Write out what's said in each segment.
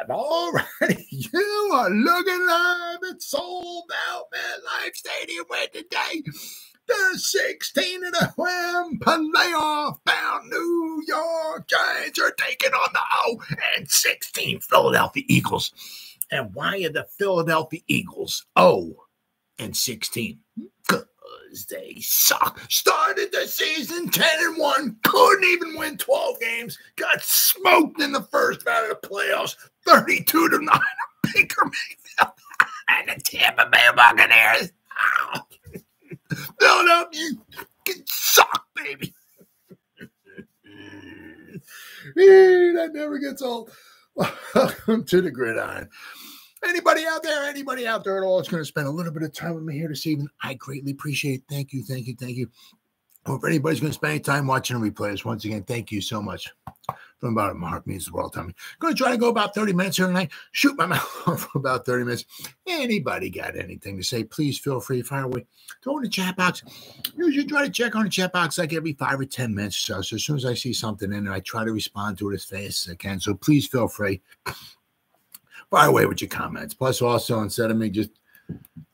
live. All right, you are looking live. It's sold out, MetLife Stadium where today the 16 and a win playoff-bound New York Giants are taking on the 0-16 Philadelphia Eagles. And why are the Philadelphia Eagles 0-16? Because they suck. Started the season 10-1, couldn't even win 12 games, got smoked in the first round of the playoffs, 32-9 Baker Mayfield and the Tampa Bay Buccaneers. Oh. Philadelphia can suck, baby. That never gets old. Welcome to the Gridiron. Anybody out there at all that's going to spend a little bit of time with me here this evening, I greatly appreciate it. Thank you. Or if anybody's going to spend any time watching the replays, once again, thank you so much. From about my heart means the world to me. Going to try to go about 30 minutes here tonight. Shoot my mouth off for about 30 minutes. Anybody got anything to say, please feel free to fire away. Throw in the chat box. Usually try to check on the chat box like every 5 or 10 minutes or so. So as soon as I see something in there, I try to respond to it as fast as I can. So please feel free. Fire away with your comments. Plus, also, instead of me just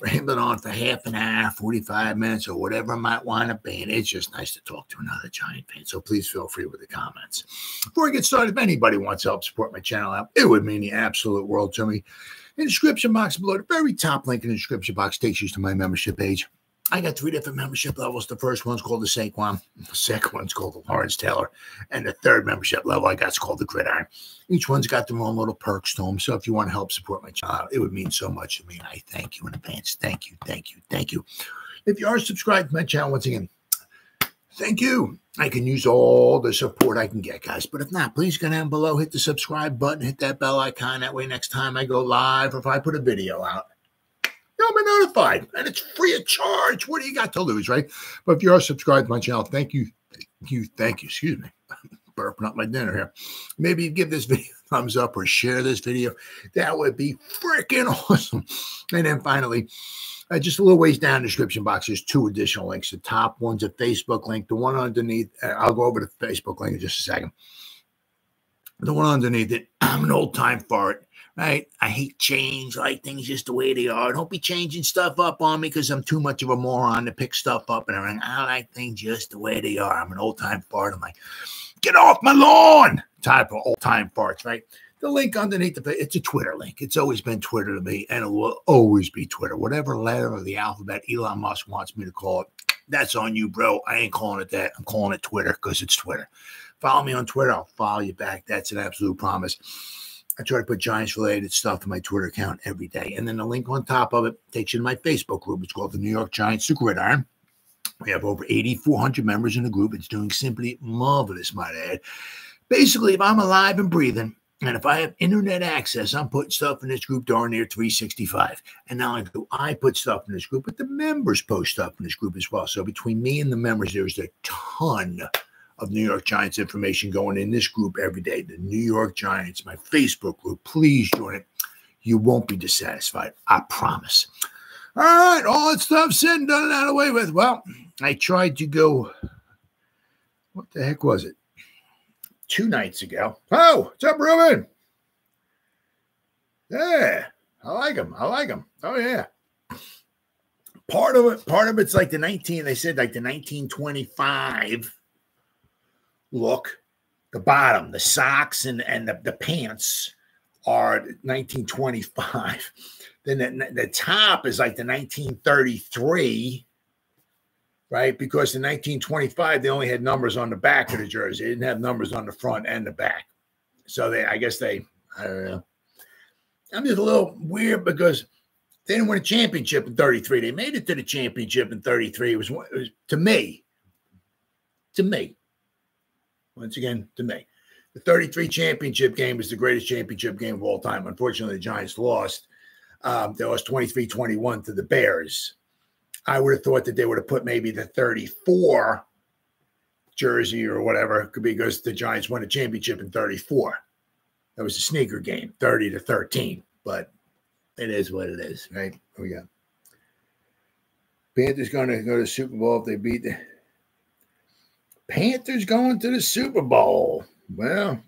rambling on for half an hour, 45 minutes, or whatever I might wind up being, it's just nice to talk to another Giant fan. So please feel free with the comments. Before I get started, if anybody wants to help support my channel out, it would mean the absolute world to me. In the description box below, the very top link in the description box takes you to my membership page. I got 3 different membership levels. The first one's called the Saquon. The second one's called the Lawrence Taylor. And the third membership level I got is called the Gridiron. Each one's got their own little perks to them. So if you want to help support my channel, it would mean so much to me. And I thank you in advance. Thank you. If you are subscribed to my channel, once again, thank you. I can use all the support I can get, guys. But if not, please go down below, hit the subscribe button, hit that bell icon. That way next time I go live or if I put a video out, you'll be notified, and it's free of charge. What do you got to lose, right? But if you are subscribed to my channel, thank you. Excuse me. Burping up my dinner here. Maybe you give this video a thumbs up or share this video. That would be freaking awesome. And then finally, just a little ways down in the description box, there's 2 additional links. The top one's a Facebook link. The one underneath, I'll go over the Facebook link in just a second. The one underneath it, I'm an old-time fart. Right? I hate change. I like things just the way they are. Don't be changing stuff up on me because I'm too much of a moron to pick stuff up and everything. I like things just the way they are. I'm an old-time fart. I'm like, get off my lawn type of old-time farts, right? The link underneath it's a Twitter link. It's always been Twitter to me, and it will always be Twitter. Whatever letter of the alphabet Elon Musk wants me to call it, that's on you, bro. I ain't calling it that. I'm calling it Twitter because it's Twitter. Follow me on Twitter. I'll follow you back. That's an absolute promise. I try to put Giants-related stuff in my Twitter account every day. And then the link on top of it takes you to my Facebook group. It's called the New York Giants, the Gridiron. We have over 8,400 members in the group. It's doing simply marvelous, might I add. Basically, if I'm alive and breathing, and if I have internet access, I'm putting stuff in this group darn near 365. And not only do I put stuff in this group, but the members post stuff in this group as well. So between me and the members, there's a ton of New York Giants information going in this group every day. The New York Giants, my Facebook group. Please join it. You won't be dissatisfied. I promise. All right. All that stuff said and done and out of the way with. Well, I tried to go. What the heck was it? 2 nights ago. Oh, what's up, Ruben? Yeah. I like him. Oh, yeah. Part of it's like they said like the 1925 look. The bottom, the socks and the pants are 1925. Then the top is like the 1933, right? Because in 1925, they only had numbers on the back of the jersey. They didn't have numbers on the front and the back. So I don't know. I'm just a little weird because they didn't win a championship in 33. They made it to the championship in 33. It was to me. Once again, to me, the 33 championship game is the greatest championship game of all time. Unfortunately, the Giants lost. They lost 23-21 to the Bears. I would have thought that they would have put maybe the 34 jersey or whatever, because the Giants won a championship in 34. That was a sneaker game, 30-13. But it is what it is, right? Here we go. Panthers going to go to the Super Bowl if they beat the Panthers going to the Super Bowl. Well,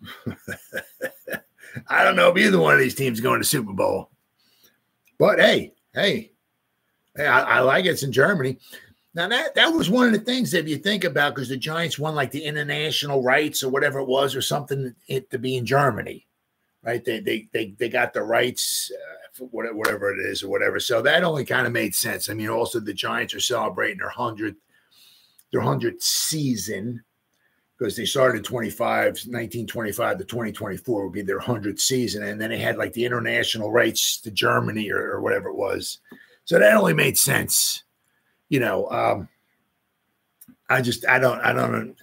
I don't know if either one of these teams going to Super Bowl. But hey, I like it's in Germany. Now, that was one of the things that if you think about, because the Giants won like the international rights or whatever it was, or something to be in Germany, right? They got the rights for whatever it is or whatever. So that only kind of made sense. I mean, also the Giants are celebrating their 100th season, because they started in 1925 to 2024 would be their 100th season. And then they had like the international rights to Germany or whatever it was. So that only made sense. You know, I don't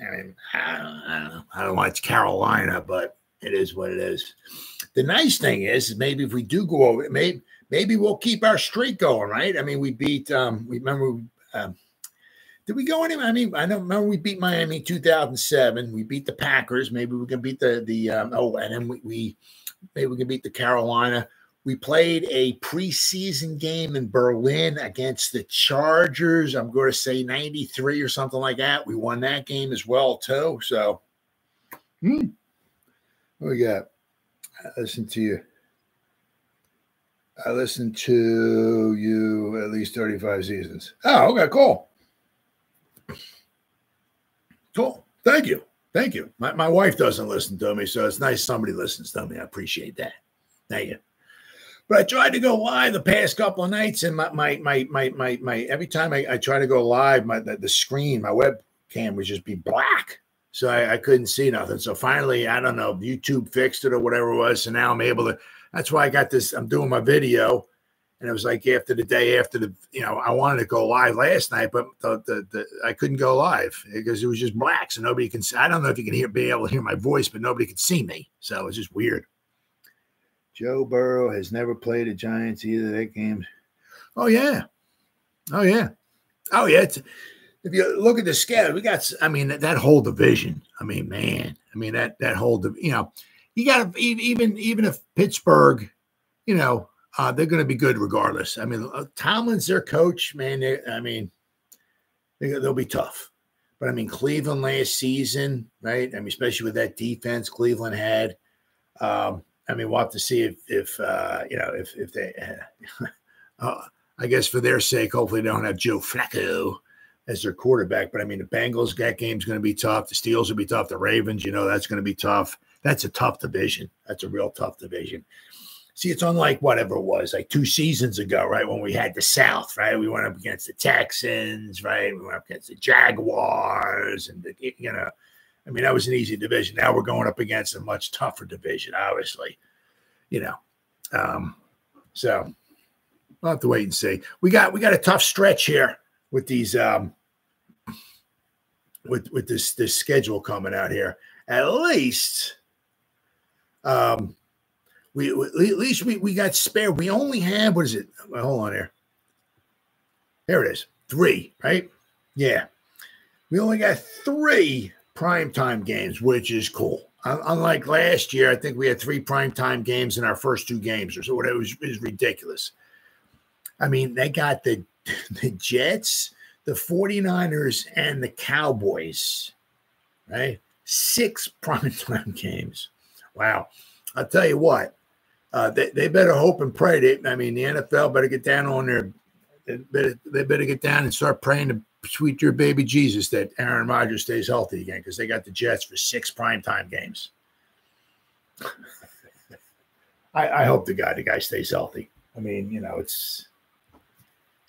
watch Carolina, but it is what it is. The nice thing is maybe if we do go over, maybe we'll keep our streak going, right? I mean, we beat, did we go anywhere? I mean, I don't remember we beat Miami in 2007. We beat the Packers. Maybe we can beat and then maybe we can beat the Carolina. We played a preseason game in Berlin against the Chargers. I'm going to say 93 or something like that. We won that game as well, too. So, what we got? I listened to you at least 35 seasons. Oh, okay, cool. Cool. Thank you. My wife doesn't listen to me, so it's nice somebody listens to me. I appreciate that. Thank you. But I tried to go live the past couple of nights, and my every time I try to go live, the screen, my webcam would just be black, so I couldn't see nothing. So finally, I don't know, YouTube fixed it or whatever it was. So now I'm able to. That's why I got this. I'm doing my video, and it was like after the day after the. I wanted to go live last night, but I couldn't go live because it was just black, so nobody can. I don't know if you can be able to hear my voice, but nobody could see me. So it's just weird. Joe Burrow has never played the Giants either. That game. Oh, yeah. If you look at the schedule, we got, that whole division. That whole, you got to, even if Pittsburgh, they're going to be good regardless. Tomlin's their coach, man. They'll be tough. But Cleveland last season, right? Especially with that defense Cleveland had. We'll have to see if they, I guess for their sake, hopefully they don't have Joe Flacco as their quarterback. But the Bengals, that game's going to be tough. The Steelers will be tough. The Ravens, that's going to be tough. That's a tough division. That's a real tough division. See, it's unlike whatever it was, like 2 seasons ago, right? When we had the South, right? We went up against the Texans, right? We went up against the Jaguars, and that was an easy division. Now we're going up against a much tougher division, obviously. So we'll have to wait and see. We got a tough stretch here with these with this schedule coming out here. At least we got spare. We only have, what is it? Well, hold on here. There it is. 3, right? Yeah. We only got 3 primetime games, which is cool. Unlike last year, I think we had 3 primetime games in our first 2 games or so. It was ridiculous. They got the Jets, the 49ers, and the Cowboys, right? 6 primetime games. Wow. I'll tell you what, they better hope and pray that, the NFL better get down on their, they better get down and start praying to sweet your baby Jesus that Aaron Rodgers stays healthy again, because they got the Jets for 6 primetime games. I hope the guy stays healthy. It's.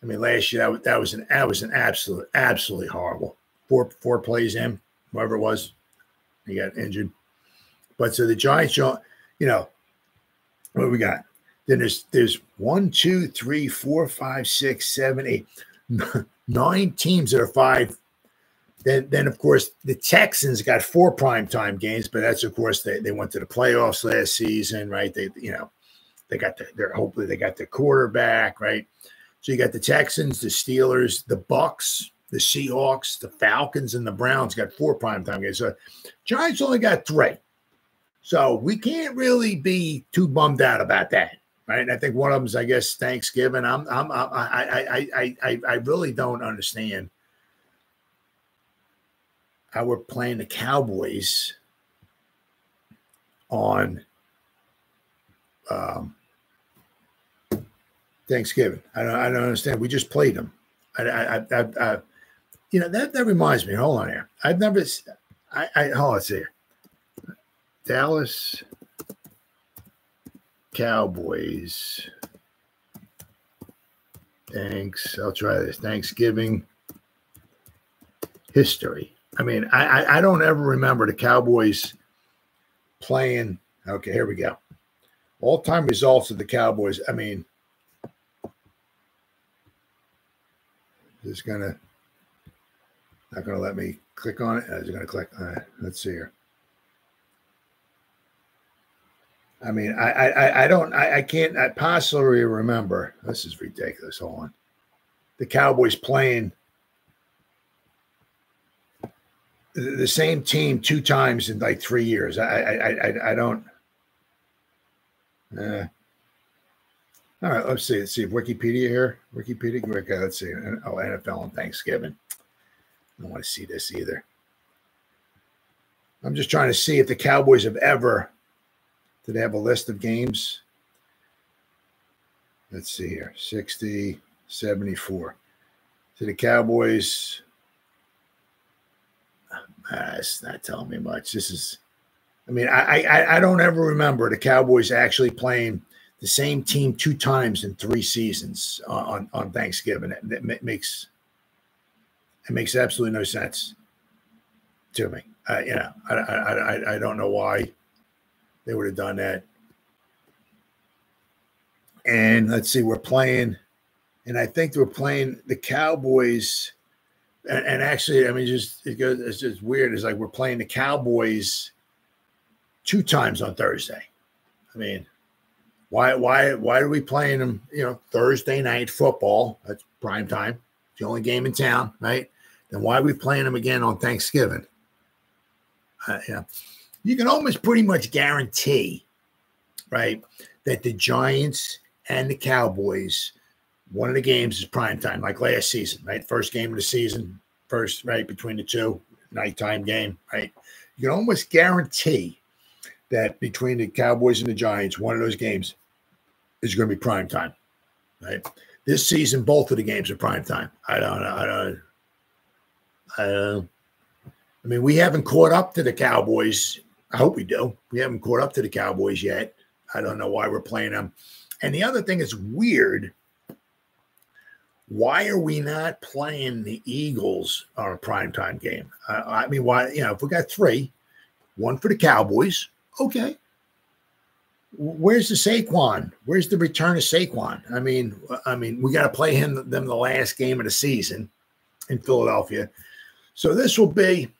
Last year that was an absolutely horrible. 4 plays in, whoever it was, he got injured. But so the Giants, what do we got? Then there's 1, 2, 3, 4, 5, 6, 7, 8. 9 teams that are 5. Then of course the Texans got 4 primetime games, but that's of course they went to the playoffs last season, right? They got hopefully they got their quarterback, right? So you got the Texans, the Steelers, the Bucks, the Seahawks, the Falcons, and the Browns got 4 primetime games. So Giants only got 3. So we can't really be too bummed out about that. Right. And I think one of them is, I guess, Thanksgiving. I really don't understand how we're playing the Cowboys on Thanksgiving. I don't understand. We just played them. You know, that reminds me. Hold on here. Hold on, let's see here. Dallas Cowboys. I'll try this. Thanksgiving history. I mean, I don't ever remember the Cowboys playing. Okay, here we go. All-time results of the Cowboys. I mean, not gonna let me click on it. It's gonna click on it. Let's see here. I mean, I can't possibly remember. This is ridiculous. Hold on. The Cowboys playing the same team 2 times in like 3 years. I don't. All right, let's see. Let's see. Wikipedia here. Wikipedia. Okay, let's see. Oh, NFL on Thanksgiving. I don't want to see this either. I'm just trying to see if the Cowboys have ever. Do they have a list of games? Let's see here. 60, 74. So the Cowboys. It's not telling me much. This is. I mean, I don't ever remember the Cowboys actually playing the same team 2 times in 3 seasons on Thanksgiving. It makes absolutely no sense to me. You know, I don't know why they would have done that. And let's see, we're playing, and I think we're playing the Cowboys. And actually, I mean, it's just weird. It's like we're playing the Cowboys 2 times on Thursday. I mean, why are we playing them? You know, Thursday night football. That's prime time. It's the only game in town, right? Then why are we playing them again on Thanksgiving? Yeah, you can almost pretty much guarantee, right, that the Giants and the Cowboys, one of the games is prime time, like last season, right? First game of the season, right, between the 2, nighttime game, right? You can almost guarantee that between the Cowboys and the Giants, one of those games is going to be prime time, right? This season, both of the games are prime time. I don't know. I mean, we haven't caught up to the Cowboys. I hope we do. We haven't caught up to the Cowboys yet. I don't know why we're playing them. And the other thing is weird. Why are we not playing the Eagles on a primetime game? I mean, why? You know, if we got 3, 1 for the Cowboys, okay. Where's the Saquon? Where's the return of Saquon? I mean, we got to play them the last game of the season in Philadelphia. So this will be.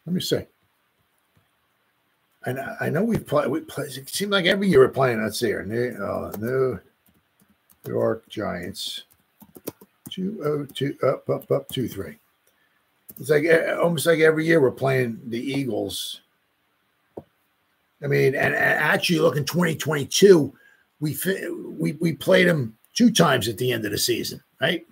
Let me see. And I know we play. It seems like every year we're playing. Let's see here. New York Giants. 2-0-2 up 2-3. It's like almost like every year we're playing the Eagles. I mean, and actually, look in 2022, we played them 2 times at the end of the season, right?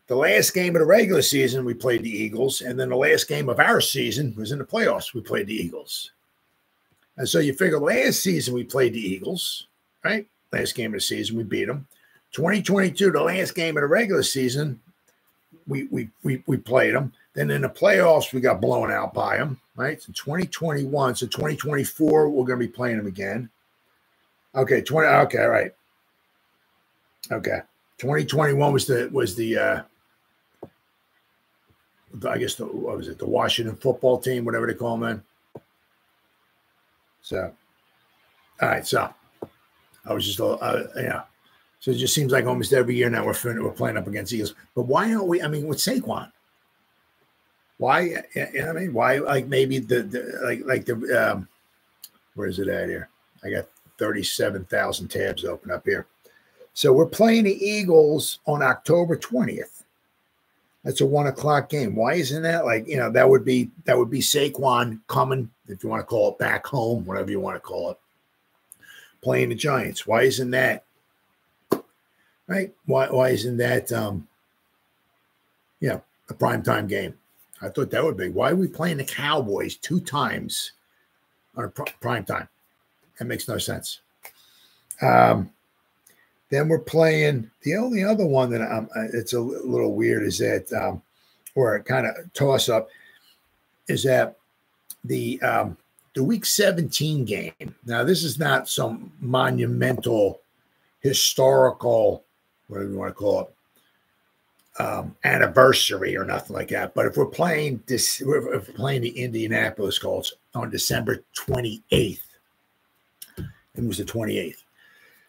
The last game of the regular season, we played the Eagles, and then the last game of our season was in the playoffs. We played the Eagles. And so you figure last season we played the Eagles, right? Last game of the season, we beat them. 2022, the last game of the regular season, we played them. Then in the playoffs, we got blown out by them, right? So 2021, so 2024, we're going to be playing them again. Okay, okay, all right. Okay. 2021 was the I guess what was it? The Washington football team, whatever they call them, man. So, all right. So, I was just, yeah. So it just seems like almost every year now we're playing up against Eagles. But why aren't we? I mean, with Saquon, why? You know what I mean, why? Like maybe the where is it at here? I got 37,000 tabs open up here. So we're playing the Eagles on October 20th. That's a 1:00 game. Why isn't that that would be Saquon coming, if you want to call it, back home, whatever you want to call it, playing the Giants. Why isn't that right? Why isn't that a primetime game? I thought that would be. Why are we playing the Cowboys 2 times on prime time? That makes no sense. Then we're playing the only other one that it's a little weird is that, or kind of toss up, is that the Week 17 game. Now, this is not some monumental, historical, whatever you want to call it, anniversary or nothing like that. But if we're playing this, if we're playing the Indianapolis Colts on December 28th, it was the 28th.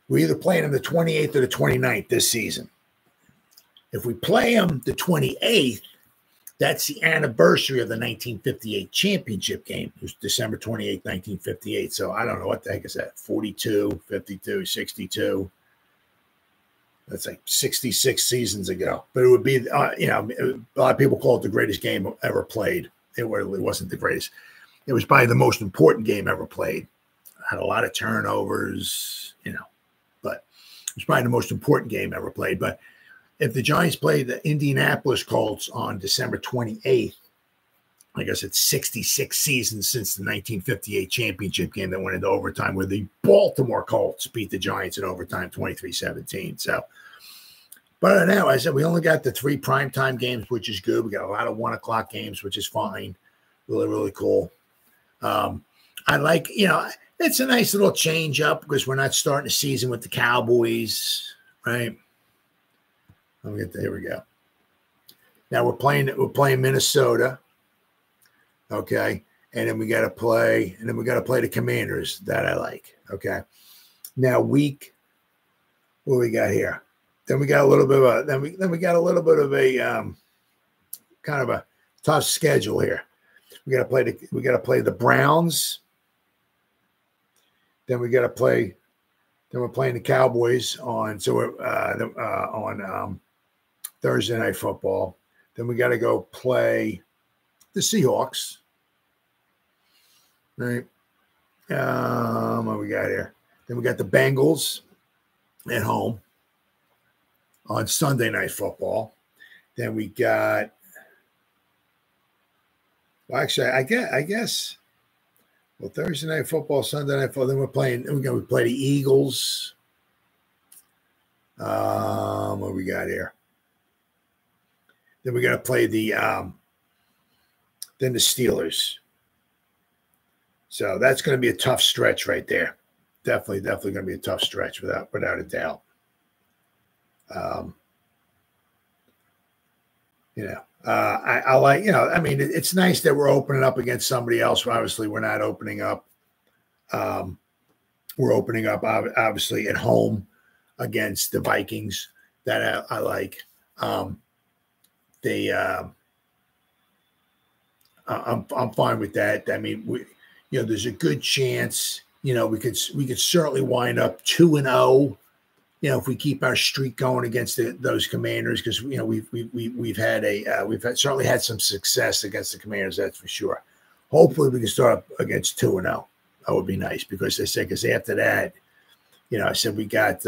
We're either playing them the 28th or the 29th this season. If we play them the 28th, that's the anniversary of the 1958 championship game. It was December 28th, 1958. So I don't know what the heck is that, 42, 52, 62. That's like 66 seasons ago. But it would be, a lot of people call it the greatest game ever played. It really wasn't the greatest. It was probably the most important game ever played. Had a lot of turnovers, but it was probably the most important game ever played. But if the Giants play the Indianapolis Colts on December 28th, I guess it's 66 seasons since the 1958 championship game that went into overtime, where the Baltimore Colts beat the Giants in overtime 23-17. So, but other than that, I said we only got the 3 primetime games, which is good. We got a lot of 1 o'clock games, which is fine. Really, really cool. I like, it's a nice little change up because we're not starting the season with the Cowboys, right? Here we go. Now we're playing Minnesota. Okay. And then we got to play the Commanders that I like. Okay. Now what we got here? Then we got a little bit of a kind of a tough schedule here. We got to play the Browns. Then we're playing the Cowboys on Thursday Night Football. Then we got to go play the Seahawks. Right. What we got here? Then we got the Bengals at home on Sunday Night Football. Then we got, well, actually, I guess. Well, Thursday Night Football, Sunday Night Football. Then we're going to play the Eagles. What we got here? Then we got to play the Steelers. So that's going to be a tough stretch right there. Definitely going to be a tough stretch without a doubt. I like, it's nice that we're opening up against somebody else. Obviously, we're not opening up. We're opening up, obviously, at home against the Vikings. That I like. I'm fine with that. I mean, there's a good chance. We could certainly wind up 2-0. If we keep our streak going against those Commanders, because we've certainly had some success against the Commanders, that's for sure. Hopefully, we can start up against 2-0. That would be nice because after that, I said we got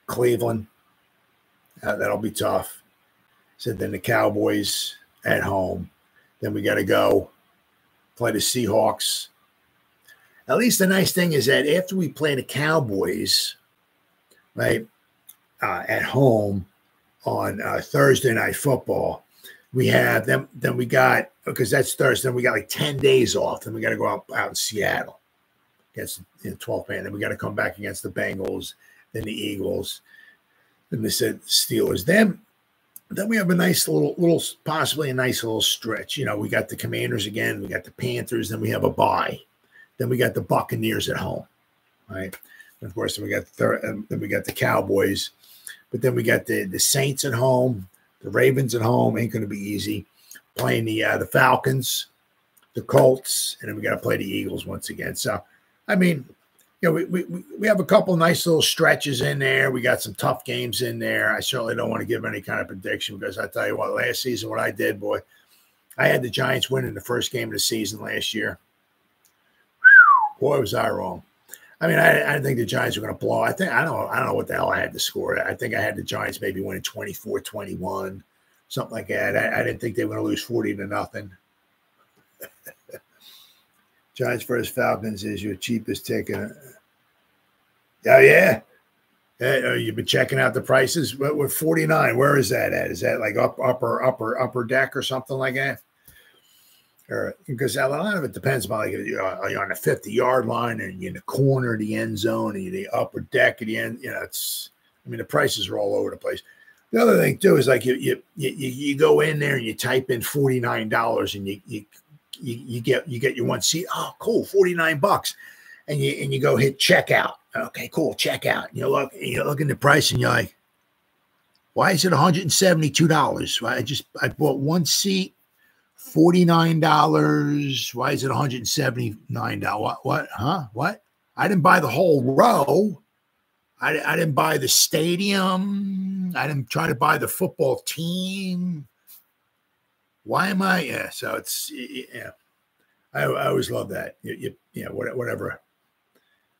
Cleveland. That'll be tough. Said then the Cowboys at home. Then we got to go play the Seahawks. At least the nice thing is that after we play the Cowboys, right, at home on Thursday Night Football, we have them. Then we got, because that's Thursday, then we got like 10 days off. Then we got to go out in Seattle against 12th man. Then we got to come back against the Bengals, then the Eagles, then the Steelers. Then we have a nice possibly a nice little stretch. We got the Commanders again. We got the Panthers. Then we have a bye. Then we got the Buccaneers at home, right? And of course, then we got the Cowboys, but then we got the Saints at home, the Ravens at home. Ain't going to be easy. Playing the Falcons, the Colts, and then we got to play the Eagles once again. So, I mean, we have a couple nice little stretches in there. We got some tough games in there. I certainly don't want to give any kind of prediction because I tell you what, last season, what I did, boy, I had the Giants winning the first game of the season last year. Boy, was I wrong. I mean, I didn't think the Giants were going to blow. I don't know what the hell I had to score. I think I had the Giants maybe winning 24-21, something like that. I didn't think they were going to lose 40-0. Giants versus Falcons is your cheapest ticket. Oh, yeah. You've been checking out the prices. We're 49. Where is that at? Is that like upper deck or something like that? Or because a lot of it depends on, like, you're on the 50-yard line and you're in the corner of the end zone and you're the upper deck at the end. The prices are all over the place. The other thing too is, like, you go in there and you type in $49 and you get your one seat. Oh, cool, $49, and you go hit checkout. Okay, cool, checkout. You look at the price and you're like, why is it $172? I bought one seat. $49. Why is it $179? What? Huh? What? I didn't buy the whole row. I didn't buy the stadium. I didn't try to buy the football team. Why am I? Yeah. So it's, yeah. I always love that. Whatever.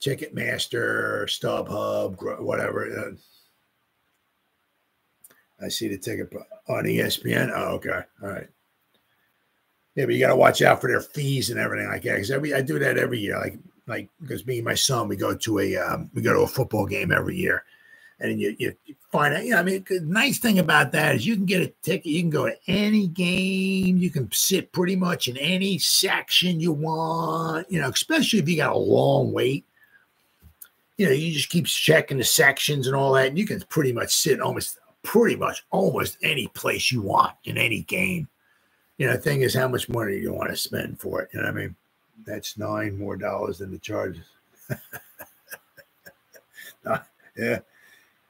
Ticketmaster, StubHub, whatever. I see the ticket on ESPN. Oh, okay. All right. Yeah, but you got to watch out for their fees and everything like that. Because I do that every year. Like because me and my son, we go to a football game every year, and you find out. The nice thing about that is you can get a ticket. You can go to any game. You can sit pretty much in any section you want. Especially if you got a long wait. You just keep checking the sections and all that, and you can pretty much sit almost any place you want in any game. The thing is, how much money you want to spend for it. That's $9 more than the charges. Yeah.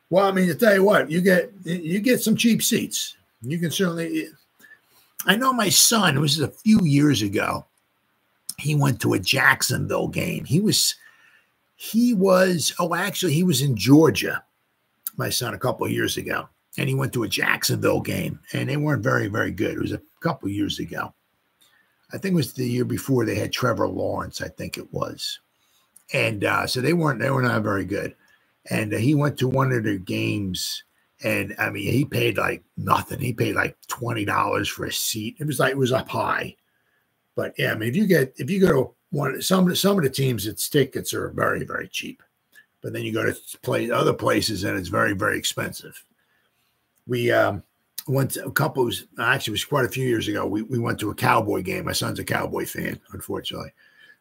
Well, to tell you what, you get some cheap seats. You can certainly. I know my son. This was a few years ago. He went to a Jacksonville game. He was in Georgia. My son, a couple of years ago. And he went to a Jacksonville game, and they weren't very, very good. It was a couple of years ago. I think it was the year before they had Trevor Lawrence, I think it was. And so they were not very good. And he went to one of their games, and he paid like nothing. He paid like $20 for a seat. It was up high. But yeah, if you go to some of the teams, its tickets are very, very cheap. But then you go to other places, and it's very, very expensive. We went to it was quite a few years ago. We went to a Cowboy game. My son's a Cowboy fan, unfortunately.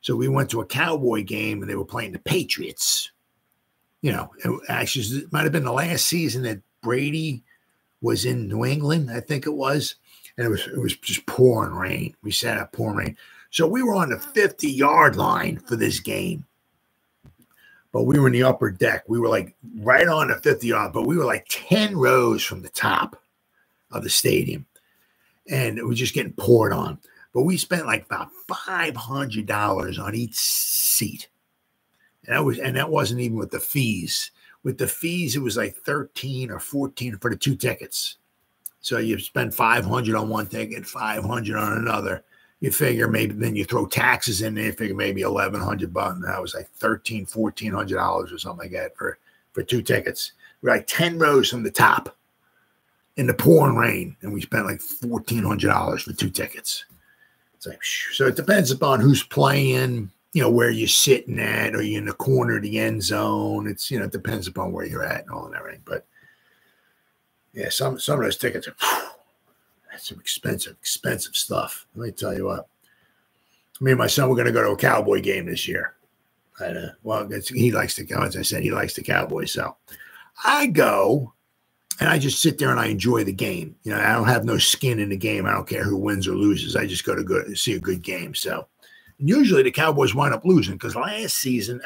So we went to a Cowboy game, and they were playing the Patriots. It might have been the last season that Brady was in New England, I think it was. And it was just pouring rain. We sat out pouring rain. So we were on the 50-yard line for this game. But we were in the upper deck. We were like right on the 50-yard, but we were like 10 rows from the top of the stadium. And it was just getting poured on. But we spent like about $500 on each seat. And that wasn't even with the fees. With the fees, it was like $13 or $14 for the two tickets. So you spend $500 on one ticket, $500 on another. You figure maybe then you throw taxes in there, you figure maybe $1,100. And that was like $1,400 or something like that for two tickets. We're like 10 rows from the top in the pouring rain, and we spent like $1,400 for two tickets. It's like, so it depends upon who's playing, where you're sitting at, or you're in the corner of the end zone. It's, it depends upon where you're at and all and everything. But yeah, some of those tickets are that's some expensive stuff. Let me tell you what. Me and my son were going to go to a Cowboy game this year. He likes the, as I said, he likes the Cowboys. So I go, and I just sit there and I enjoy the game. I don't have no skin in the game. I don't care who wins or loses. I just go to see a good game. So usually the Cowboys wind up losing because last season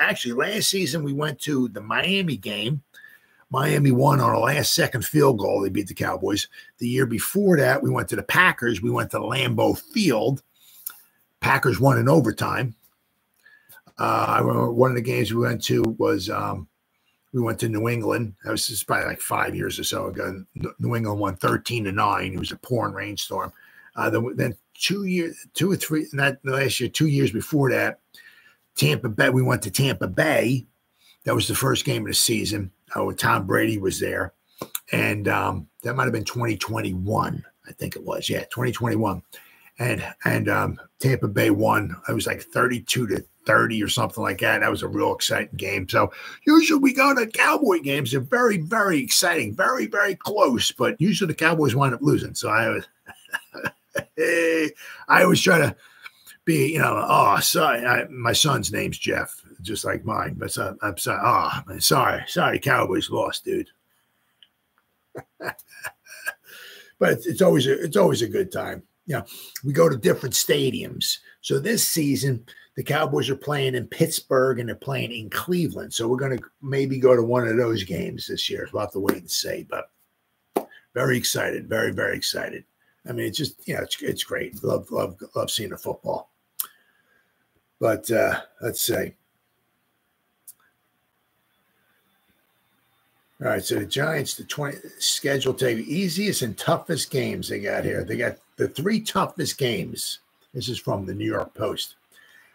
we went to the Miami game. Miami won on a last-second field goal. They beat the Cowboys. The year before that, we went to the Packers. We went to Lambeau Field. Packers won in overtime. I remember one of the games we went to was we went to New England. That was just probably like 5 years or so ago. New England won 13-9. It was a pouring rainstorm. Then 2 years before that, Tampa Bay. We went to Tampa Bay. That was the first game of the season. Tom Brady was there. And that might have been 2021, I think it was. Yeah, 2021. and Tampa Bay won. It was like 32-30 or something like that. That was a real exciting game. So usually we go to Cowboy games. They're very, very exciting, very, very close. But usually the Cowboys wind up losing. So I always try to be, oh, sorry. My son's name's Jeff, just like mine. But I'm sorry. Oh, man, sorry, Cowboys lost, dude. But it's always a good time. We go to different stadiums. So this season, the Cowboys are playing in Pittsburgh and they're playing in Cleveland. So we're going to maybe go to one of those games this year. We'll have to wait and see. But very excited, very, very excited. I mean, it's just, it's great. Love seeing the football. But let's see. All right, so the Giants, the 20 schedule take easiest and toughest games they got here. They got the 3 toughest games. This is from the New York Post.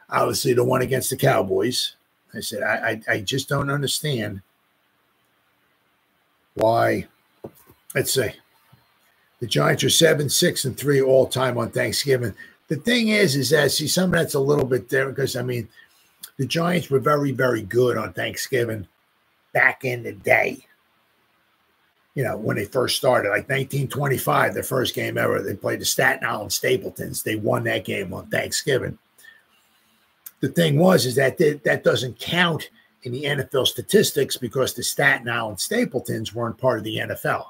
Obviously, the one against the Cowboys. I said, I just don't understand why. Let's see. The Giants are 7-6-3 all time on Thanksgiving. The thing is that, see, some of that's a little bit different because, I mean, the Giants were very, very good on Thanksgiving back in the day. When they first started, like 1925, their first game ever, they played the Staten Island Stapletons. They won that game on Thanksgiving. The thing is that doesn't count in the NFL statistics because the Staten Island Stapletons weren't part of the NFL.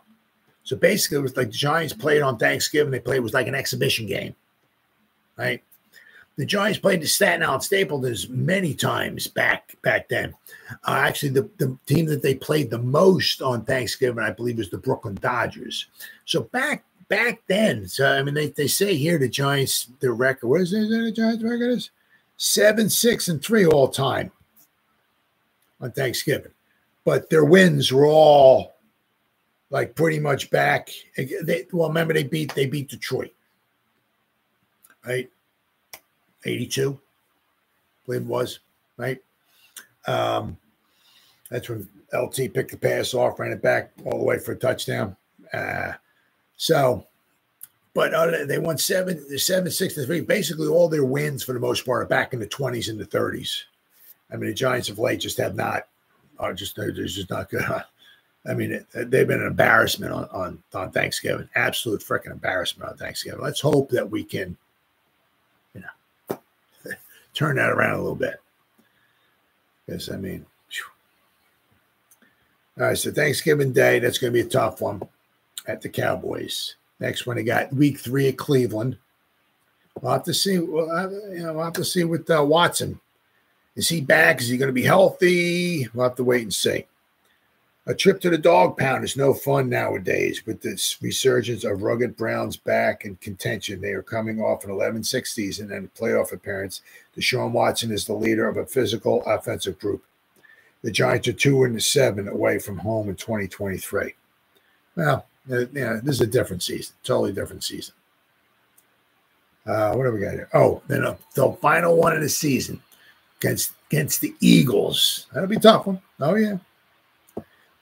So basically, it was like the Giants played on Thanksgiving. It was like an exhibition game, right? The Giants played the Staten Island Stapletons many times back then. Actually, the team that they played the most on Thanksgiving, I believe, was the Brooklyn Dodgers. So back then, so I mean, they say here the Giants, their record, what is it? The Giants' record is 7-6-3 all time on Thanksgiving, but their wins were all like pretty much back. Remember they beat Detroit, right? 82, I believe it was, right? That's when LT picked the pass off, ran it back all the way for a touchdown. But they won 7-6-3. Basically, all their wins for the most part are back in the 20s and the 30s. I mean, the Giants of late just have not, they're just not good. I mean, they've been an embarrassment on Thanksgiving. Absolute freaking embarrassment on Thanksgiving. Let's hope that we can, turn that around a little bit. Because, I mean, whew. All right, so Thanksgiving Day, that's going to be a tough one at the Cowboys. Next one, they got week 3 at Cleveland. We'll have to see. We'll have to see with Watson. Is he back? Is he going to be healthy? We'll have to wait and see. A trip to the dog pound is no fun nowadays with this resurgence of rugged Browns back in contention. They are coming off an 11-6 season and a playoff appearance. Deshaun Watson is the leader of a physical offensive group. The Giants are 2-7 away from home in 2023. Well, this is a different season, totally different season. What do we got here? Oh, then the final one of the season against the Eagles. That'll be a tough one. Oh yeah.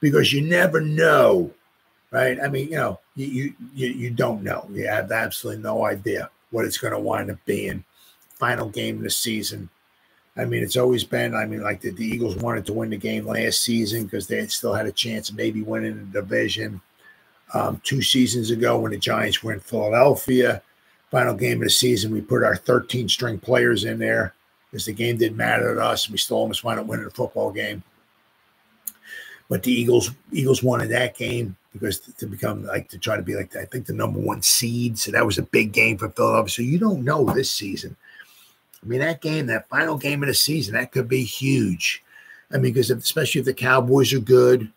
Because you never know, right? I mean, you don't know. You have absolutely no idea what it's going to wind up being. Final game of the season. I mean, it's always been, like the Eagles wanted to win the game last season because they had still had a chance of maybe winning the division. 2 seasons ago when the Giants were in Philadelphia, final game of the season, we put our 13-string players in there because the game didn't matter to us. We still almost wound up winning the football game. But the Eagles wanted that game because to try to be like, I think, the number 1 seed. So that was a big game for Philadelphia. So you don't know this season. I mean, that final game of the season, that could be huge. I mean, because especially if the Cowboys are good,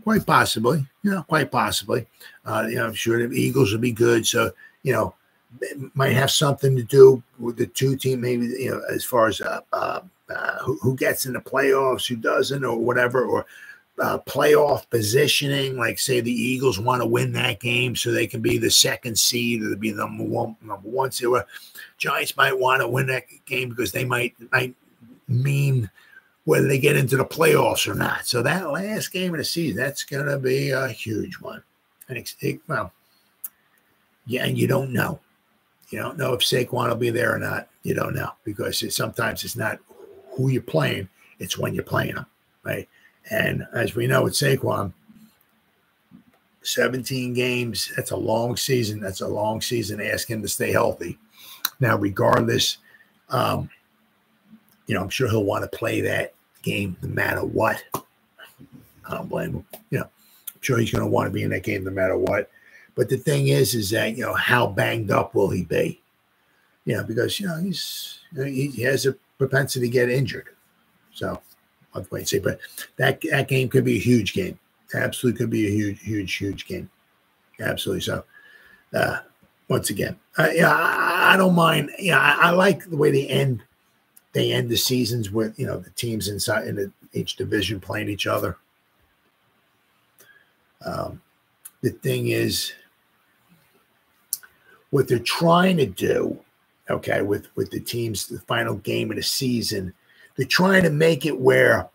quite possibly, quite possibly. I'm sure the Eagles will be good. So, it might have something to do with the 2 teams, maybe, as far as who gets in the playoffs, who doesn't, or whatever, or playoff positioning. Like, say the Eagles want to win that game so they can be the 2nd seed or to be the number one seed. Giants might want to win that game because they might mean whether they get into the playoffs or not. So that last game of the season, that's going to be a huge one. And and you don't know. You don't know if Saquon will be there or not. You don't know because sometimes it's not who you're playing, it's when you're playing them, right? And as we know with Saquon, 17 games, that's a long season. That's a long season. Ask him to stay healthy. Now, regardless, I'm sure he'll want to play that game no matter what. I don't blame him. I'm sure he's going to want to be in that game no matter what. But the thing is that, how banged up will he be? Because, he has a propensity to get injured. So I'll wait and see. But that game could be a huge game. Absolutely could be a huge game. Absolutely. So, once again, I don't mind. I like the way they end the seasons with, the teams inside in each division playing each other. The thing is, what they're trying to do, okay, with the teams, the final game of the season, they're trying to make it where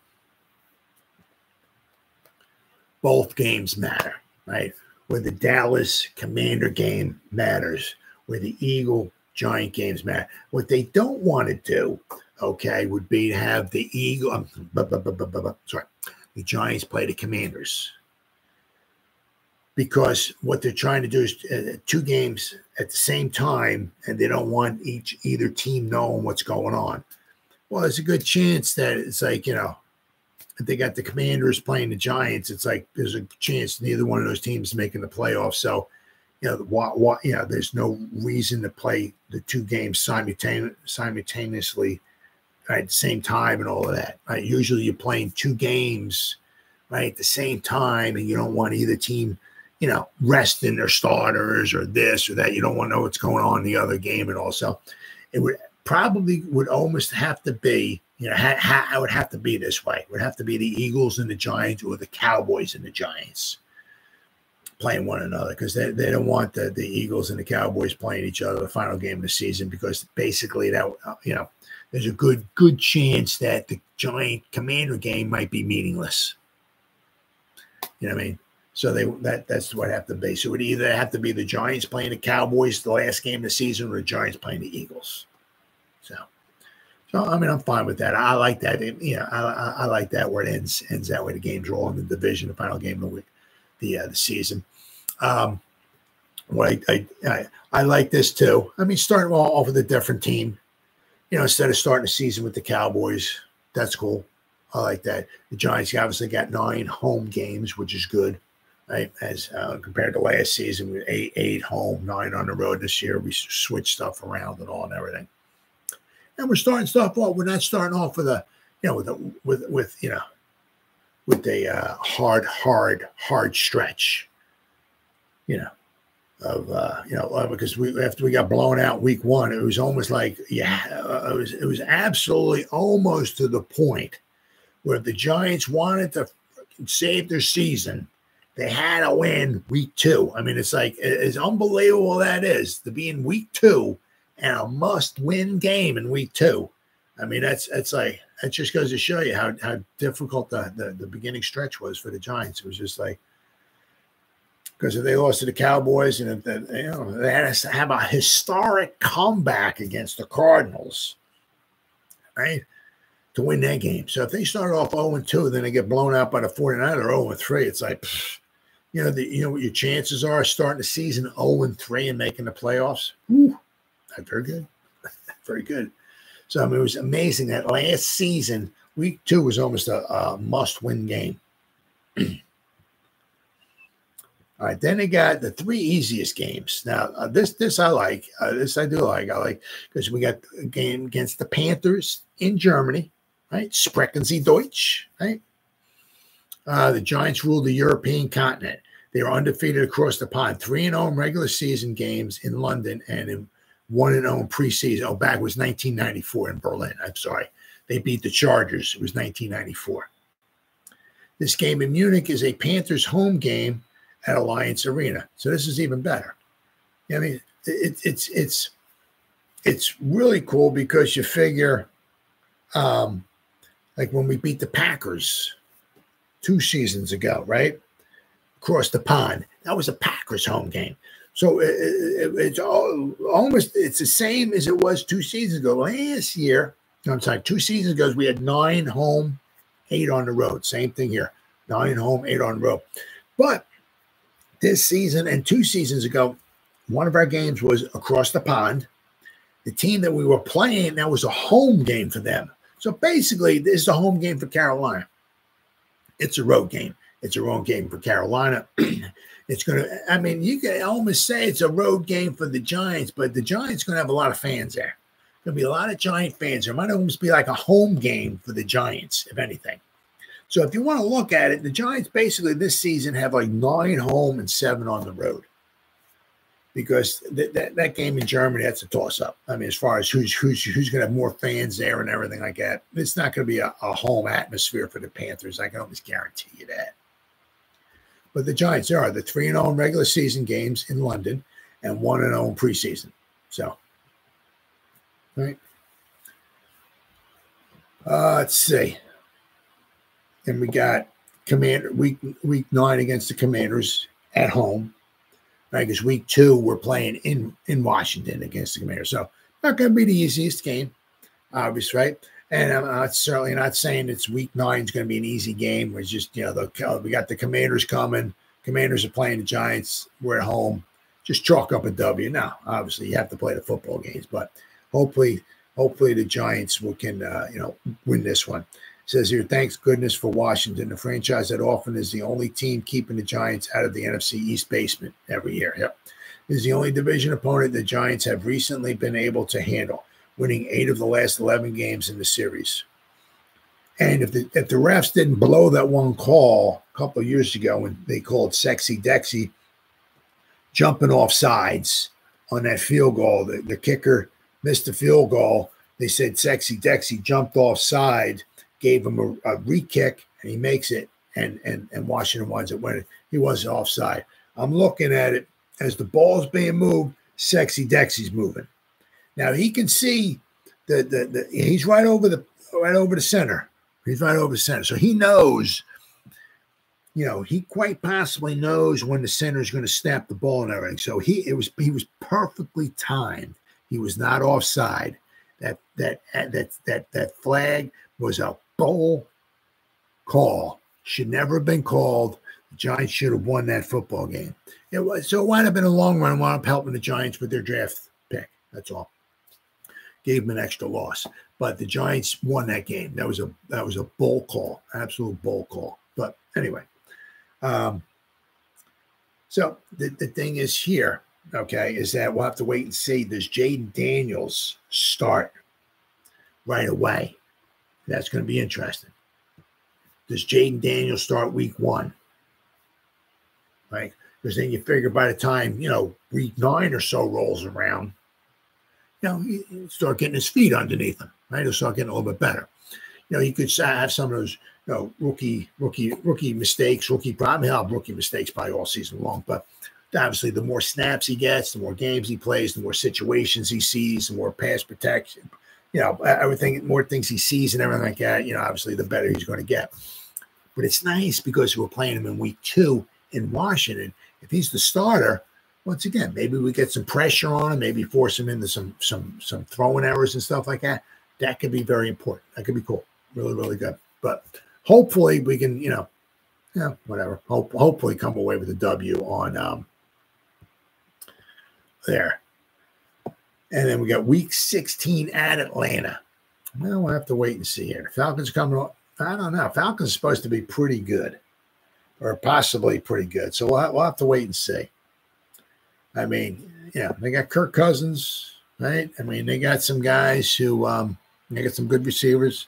both games matter, right? Where the Dallas Commander game matters, where the Eagle Giant games matter. What they don't want to do, okay, would be to have the Eagle, the Giants play the Commanders. Because what they're trying to do is 2 games at the same time, and they don't want either team knowing what's going on. Well, there's a good chance that it's like, if they got the Commanders playing the Giants, it's like there's a chance neither one of those teams is making the playoffs. So, there's no reason to play the 2 games simultaneously right, at the same time and all of that. Right? Usually you're playing 2 games right at the same time, and you don't want either team resting their starters or this or that. You don't want to know what's going on in the other game. And also it would almost have to be, it would have to be this way. It would have to be the Eagles and the Giants or the Cowboys and the Giants playing one another, because they don't want the Eagles and the Cowboys playing each other the final game of the season, because basically that, there's a good chance that the Giant Commander game might be meaningless. You know what I mean? So that's what it have to be. So it would either have to be the Giants playing the Cowboys the last game of the season, or the Giants playing the Eagles. So I mean, I'm fine with that. I like that. I like that where it ends that way. The games are all in the division, the final game of the season. I like this too. I mean, starting off with a different team. Instead of starting the season with the Cowboys, that's cool. I like that. The Giants obviously got 9 home games, which is good. Right, as compared to last season, we 8 home, 9 on the road. This year, we switched stuff around and all and everything. And we're starting stuff off. We're not starting off with a, with a hard stretch. Because after we got blown out week 1, it was almost like, it was absolutely almost to the point where if the Giants wanted to save their season, they had to win week 2. I mean, it's like, it's unbelievable that is to be in week 2 and a must-win game in week 2. I mean, that's like, that just goes to show you how difficult the beginning stretch was for the Giants. It was just like, because if they lost to the Cowboys and they had to have a historic comeback against the Cardinals, right, to win that game. So if they start off 0-2, then they get blown out by the 49ers or 0-3, it's like, you know what your chances are starting the season 0-3 and making the playoffs? Whew, not very good. Very good. So, I mean, it was amazing that last season, week 2 was almost a must-win game. All right, then they got the 3 easiest games. Now, this I like. This I do like. I like because we got a game against the Panthers in Germany, right? Sprechen Sie Deutsch, right? The Giants ruled the European continent. They are undefeated across the pond. 3-0 regular season games in London and in 1-0 preseason. Oh, back was 1994 in Berlin. I'm sorry. They beat the Chargers. It was 1994. This game in Munich is a Panthers home game at Alliance Arena. So this is even better. I mean, it's really cool because you figure, like when we beat the Packers 2 seasons ago, right? Across the pond. That was a Packers home game. So it's almost the same as it was 2 seasons ago. Last year, I'm sorry, 2 seasons ago, we had 9 home, 8 on the road. Same thing here, 9 home, 8 on the road. But this season and 2 seasons ago, one of our games was across the pond. The team that we were playing, that was a home game for them. So basically, this is a home game for Carolina. It's a road game. It's a road game for Carolina. It's going to, I mean, you can almost say it's a road game for the Giants, but the Giants going to have a lot of fans there. Going to be a lot of Giant fans. There might almost be like a home game for the Giants, if anything. So if you want to look at it, the Giants basically this season have like 9 home and 7 on the road. Because that game in Germany, that's a toss-up. I mean, as far as who's going to have more fans there and everything like that, it's not going to be a home atmosphere for the Panthers. I can almost guarantee you that. But the Giants, there are the 3-0 regular season games in London and 1-0 preseason. So, right. Let's see. And we got week 9 against the Commanders at home. Right, because week 2 we're playing in Washington against the Commanders, so not going to be the easiest game, obviously, right? And I'm certainly not saying it's week 9 is going to be an easy game. We're just, we got the Commanders coming. Commanders are playing the Giants. We're at home. Just chalk up a W. Now, obviously, you have to play the football games, but hopefully the Giants can win this one. It says here, thanks goodness for Washington, the franchise that often is the only team keeping the Giants out of the NFC East basement every year. Yep. It is the only division opponent the Giants have recently been able to handle, winning 8 of the last 11 games in the series. And if the refs didn't blow that one call a couple of years ago when they called Sexy Dexy jumping off sides on that field goal, the kicker missed the field goal. They said Sexy Dexy jumped offside, gave him a re-kick, and he makes it, and Washington winds up winning. He wasn't offside. I'm looking at it as the ball's being moved. Sexy Dexy's moving. Now he can see he's right over the center. He's right over the center, so he knows. He quite possibly knows when the center is going to snap the ball and everything. So he was perfectly timed. He was not offside. That flag was a bowl call. Should never have been called. The Giants should have won that football game. It wound up in the long run, wound up helping the Giants with their draft pick. That's all. Gave them an extra loss. But the Giants won that game. That was a bowl call, absolute bowl call. But anyway, so the thing is here, okay, is that we'll have to wait and see. Does Jaden Daniels start right away? That's going to be interesting. Does Jaden Daniels start week 1? Right? Because then you figure by the time, week 9 or so rolls around, he'll start getting his feet underneath him, right? He'll start getting a little bit better. He could have some of those, rookie mistakes, he'll have rookie mistakes probably all season long. But obviously, the more snaps he gets, the more games he plays, the more situations he sees, the more pass protection, everything, more things he sees and everything like that, obviously the better he's going to get. But it's nice because we're playing him in week 2 in Washington. If he's the starter, once again, maybe we get some pressure on him, maybe force him into some throwing errors and stuff like that. That could be very important. That could be cool. Really, really good. But hopefully we can, whatever. Hopefully come away with a W on there. And then we got week 16 at Atlanta. Well, we'll have to wait and see here. The Falcons coming on. I don't know. Falcons are supposed to be pretty good, or possibly pretty good. So we'll have to wait and see. I mean, they got Kirk Cousins, right? I mean, they got some guys who they got some good receivers.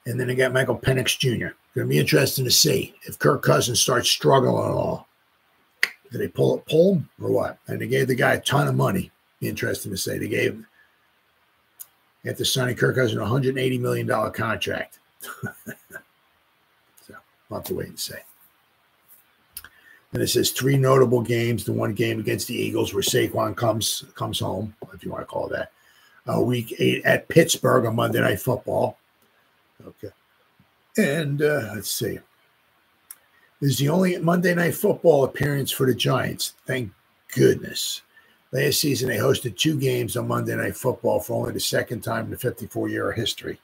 And then they got Michael Penix Jr. Going to be interesting to see if Kirk Cousins starts struggling at all. Did they pull him or what? And they gave the guy a ton of money. Be interesting to say. They gave after signing Kirk Cousins a $180 million contract. So we'll have to wait and see. And it says 3 notable games. The one game against the Eagles where Saquon comes home, if you want to call it that. Week 8 at Pittsburgh on Monday Night Football. Okay. And let's see. This is the only Monday Night Football appearance for the Giants. Thank goodness. Last season, they hosted 2 games on Monday Night Football for only the second time in the 54-year history.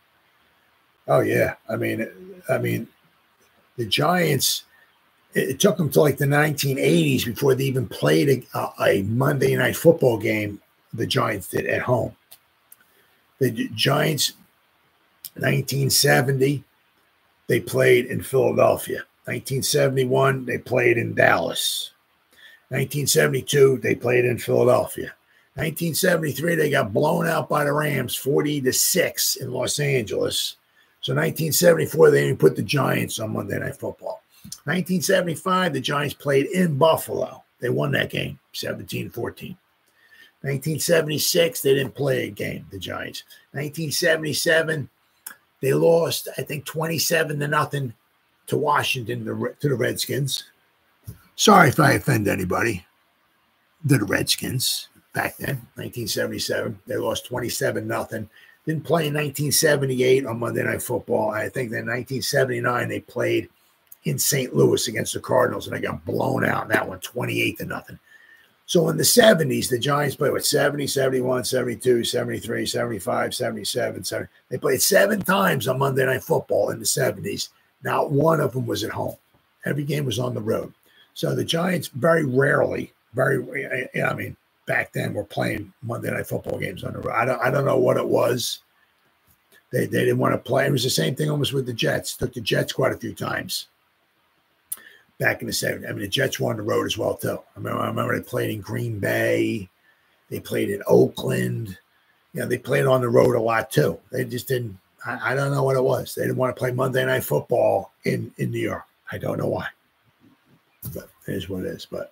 Oh, yeah. I mean, the Giants, it took them to like the 1980s before they even played a Monday Night Football game, the Giants did, at home. The Giants, 1970, they played in Philadelphia. 1971, they played in Dallas. 1972, they played in Philadelphia. 1973, they got blown out by the Rams 40-6 in Los Angeles. So 1974, they didn't put the Giants on Monday Night Football. 1975, the Giants played in Buffalo. They won that game, 17-14. 1976, they didn't play a game, the Giants. 1977, they lost, I think, 27-0 to Washington, to the Redskins. Sorry if I offend anybody. To the Redskins back then, 1977. They lost 27-0. Didn't play in 1978 on Monday Night Football. I think in 1979 they played in St. Louis against the Cardinals, and they got blown out in that one, 28-0. So in the 70s, the Giants played with 70, 71, 72, 73, 75, 77, 70. They played 7 times on Monday Night Football in the 70s. Not one of them was at home. Every game was on the road. So the Giants very rarely, back then were playing Monday Night Football games on the road. I don't know what it was. They didn't want to play. It was the same thing almost with the Jets. Took the Jets quite a few times back in the 70s. I mean, the Jets were on the road as well, too. I remember they played in Green Bay. They played in Oakland. They played on the road a lot, too. They just didn't. I don't know what it was. They didn't want to play Monday Night Football in New York. I don't know why. But it is what it is. But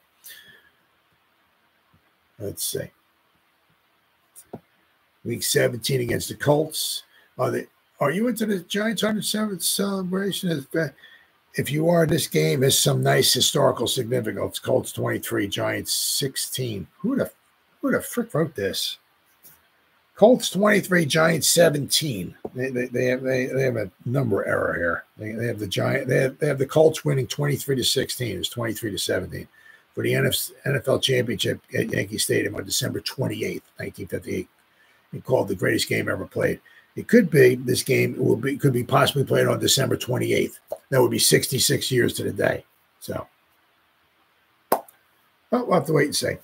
let's see. Week 17 against the Colts. Are you into the Giants 107th celebration? If you are, this game has some nice historical significance. Colts 23, Giants 16. Who the frick wrote this? Colts 23, Giants 17. They have a number error here. They have the Colts winning 23-16. It's 23-17 for the NFL Championship at Yankee Stadium on December 28th, 1958. It's called the greatest game ever played. It could be this game could be possibly played on December 28th. That would be 66 years to the day. So, we'll have to wait and see.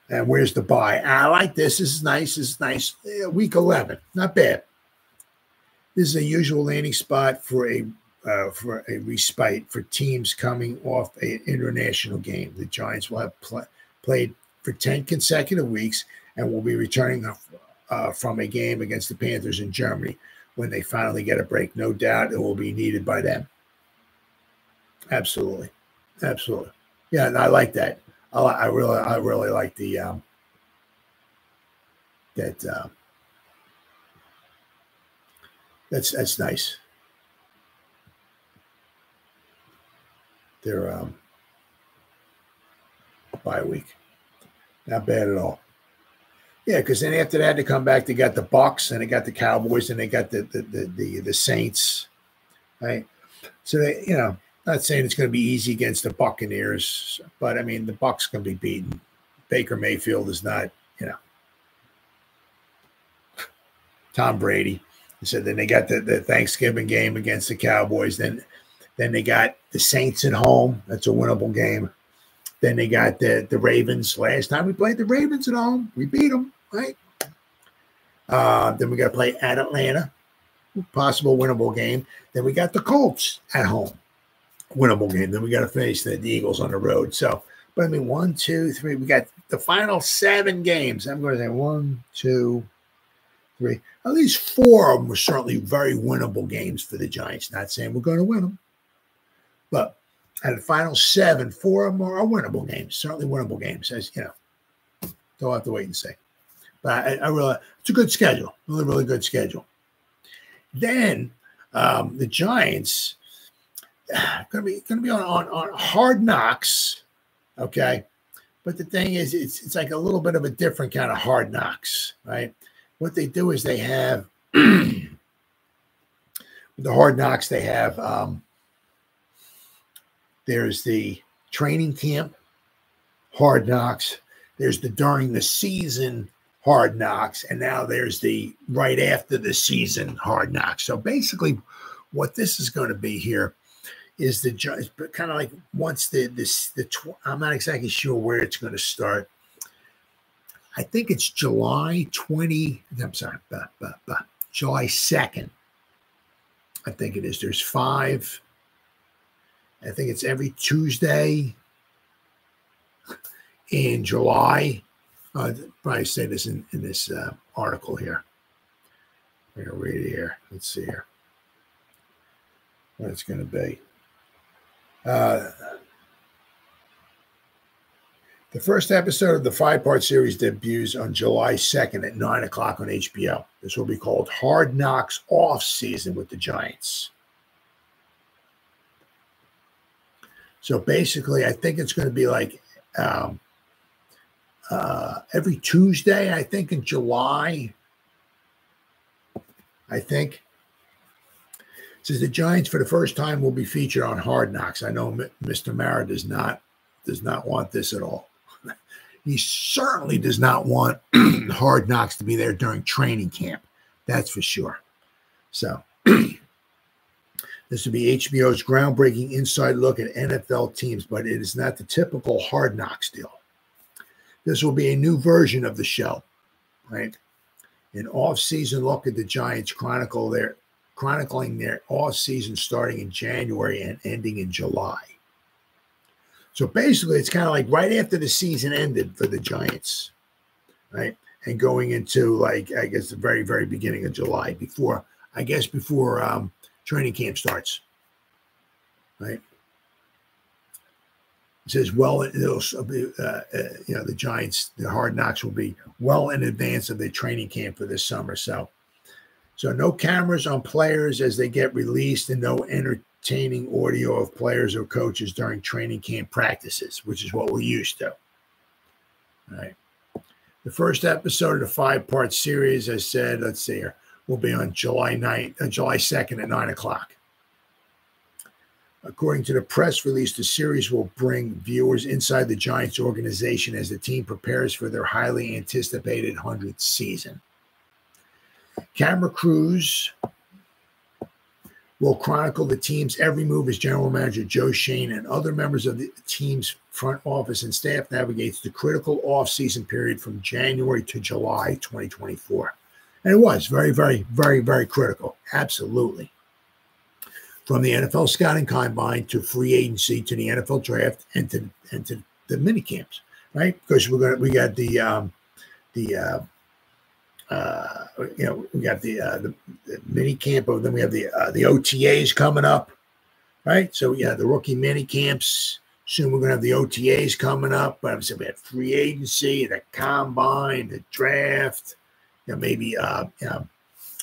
And where's the bye? I like this. This is nice. This is nice. Week 11, not bad. This is a usual landing spot for a respite for teams coming off an international game. The Giants will have played for 10 consecutive weeks and will be returning from a game against the Panthers in Germany when they finally get a break. No doubt it will be needed by them. Absolutely. Yeah, and I like that. I really like the that's nice. Their bye week, not bad at all. Yeah, because then after that they come back. They got the Bucks and they got the Cowboys and they got the Saints, right? So they, not saying it's going to be easy against the Buccaneers, but I mean the Bucks can be beaten. Baker Mayfield is not, Tom Brady. So then they got the Thanksgiving game against the Cowboys. Then they got the Saints at home. That's a winnable game. Then they got the Ravens. Last time we played the Ravens at home, we beat them, right? Then we got to play at Atlanta, possible winnable game. Then we got the Colts at home, winnable game. Then we got to face the Eagles on the road. So, but I mean, 1, 2, 3. We got the final 7 games. I'm going to say 1, 2, 3. At least 4 of them were certainly very winnable games for the Giants. Not saying we're going to win them, but out of the final 7, 4 of them are winnable games. Certainly winnable games. As don't have to wait and see. But I really, it's a good schedule. Really, really good schedule. Then the Giants going to be on Hard Knocks. Okay, but the thing is, it's like a little bit of a different kind of Hard Knocks, right? What they do is they have with the Hard Knocks, they have there's the training camp, Hard Knocks. There's the during the season Hard Knocks, and now there's the right after the season Hard Knocks. So basically, what this is going to be here is the kind of like once I'm not exactly sure where it's going to start. I think it's July 2nd. I think it is. There's 5. I think it's every Tuesday in July. Probably say this in this article here. I'm going to read it here. Let's see here what it's going to be. The first episode of the 5-part series debuts on July 2nd at 9 o'clock on HBO. This will be called Hard Knocks Off Season with the Giants. So basically, I think it's going to be like every Tuesday, I think, in July. I think. It says the Giants, for the first time, will be featured on Hard Knocks. I know Mr. Mara does not want this at all. He certainly does not want Hard Knocks to be there during training camp. That's for sure. So this will be HBO's groundbreaking inside look at NFL teams, but it is not the typical Hard Knocks deal. This will be a new version of the show, right? An off-season look at the Giants chronicling their off-season starting in January and ending in July. So basically, it's kind of like right after the season ended for the Giants, right? And going into, like, I guess the very, very beginning of July, before training camp starts, right? It says, the Giants, the Hard Knocks will be well in advance of their training camp for this summer. So no cameras on players as they get released, and no entertaining audio of players or coaches during training camp practices, which is what we're used to. All right. The first episode of the 5-part series, I said, let's see here, will be on July 2nd at 9 o'clock. According to the press release, the series will bring viewers inside the Giants organization as the team prepares for their highly anticipated 100th season. Camera crews will chronicle the team's every move as general manager Joe Schoen and other members of the team's front office and staff navigates the critical off-season period from January to July 2024. And it was very, very, very, very critical. Absolutely. From the NFL scouting combine to free agency to the NFL draft and to the mini camps, right? Because we got the mini camp, then we have the OTAs coming up, right? So the rookie mini camps. Soon we're gonna have the OTAs coming up. But so we had free agency, the combine, the draft. Maybe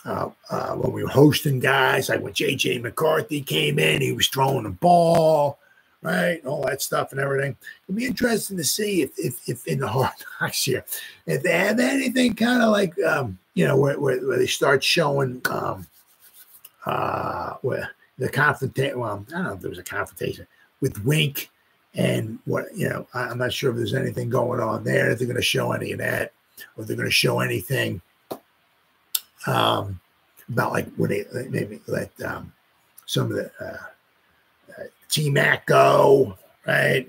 when we were hosting guys, like when J.J. McCarthy came in, he was throwing the ball, right? All that stuff and everything. It'll be interesting to see if in the Hard Knocks here, if they have anything kind of like, where they start showing where the confrontation. Well, I don't know if there was a confrontation with Wink and what, I'm not sure if there's anything going on there. If they're going to show any of that, or if they're going to show anything about like when they maybe let some of the T-Mac go, right?